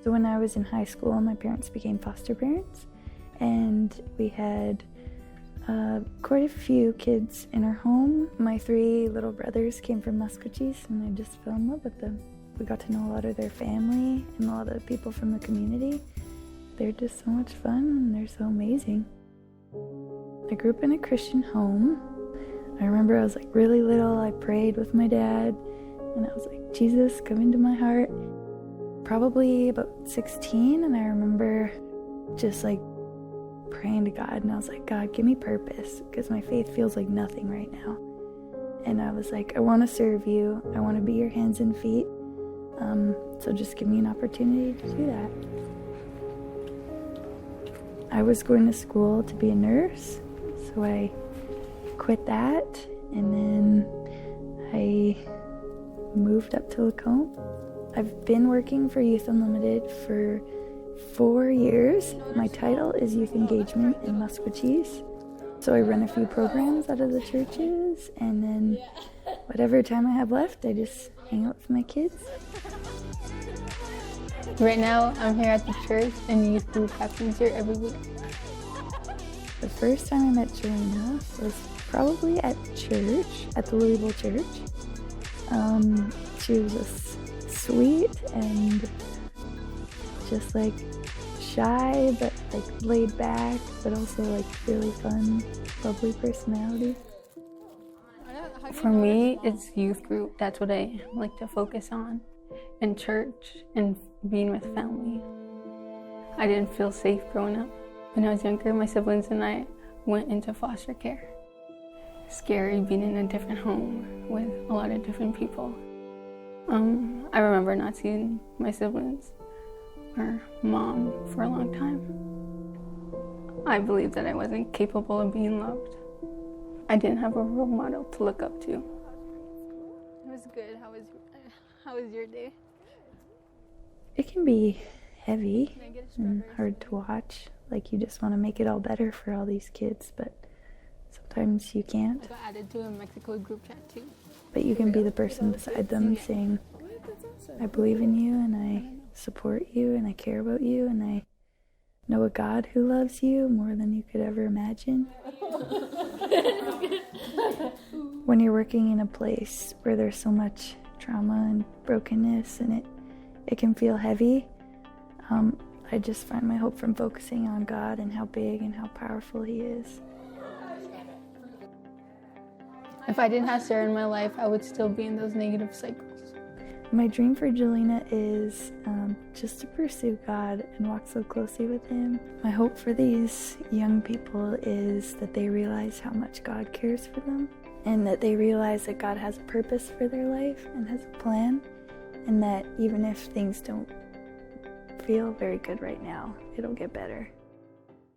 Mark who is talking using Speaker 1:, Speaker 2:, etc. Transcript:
Speaker 1: So when I was in high school, my parents became foster parents, and we had quite a few kids in our home. My 3 little brothers came from Maskwacis, and I just fell in love with them. We got to know a lot of their family and a lot of the people from the community. They're just so much fun, and they're so amazing. I grew up in a Christian home. I remember I was like really little, I prayed with my dad, and I was like, Jesus, come into my heart. Probably about 16, and I remember just like praying to God, and I was like, God, give me purpose, because my faith feels like nothing right now. And I was like, I want to serve you. I want to be your hands and feet. So just give me an opportunity to do that. I was going to school to be a nurse, so I quit that, and then I moved up to Lahucik. I've been working for Youth Unlimited for 4 years. My title is Youth Engagement in Maskwacis. So I run a few programs out of the churches, and then whatever time I have left, I just hang out with my kids.
Speaker 2: Right now, I'm here at the church, and the youth group happens here every week.
Speaker 1: The first time I met Jelena was probably at church, at the Louisville church. She was just sweet and just like shy, but like laid back, but also like really fun, bubbly personality.
Speaker 2: For me, it's youth group. That's what I like to focus on, and church and being with family. I didn't feel safe growing up. When I was younger, my siblings and I went into foster care. Scary being in a different home with a lot of different people. I remember not seeing my siblings or mom for a long time. I believed that I wasn't capable of being loved. I didn't have a role model to look up to. It was good. How was your day?
Speaker 1: It can be heavy and hard to watch. Like you just want to make it all better for all these kids, but sometimes you can't.
Speaker 2: I got added to a Mexico group chat too.
Speaker 1: But you can be the person beside them saying, I believe in you, and I support you, and I care about you, and I know a God who loves you more than you could ever imagine. When you're working in a place where there's so much trauma and brokenness, and it can feel heavy, I just find my hope from focusing on God and how big and how powerful He is.
Speaker 2: If I didn't have Sarah in my life, I would still be in those negative cycles.
Speaker 1: My dream for Jelena is just to pursue God and walk so closely with Him. My hope for these young people is that they realize how much God cares for them, and that they realize that God has a purpose for their life and has a plan, and that even if things don't feel very good right now, it'll get better.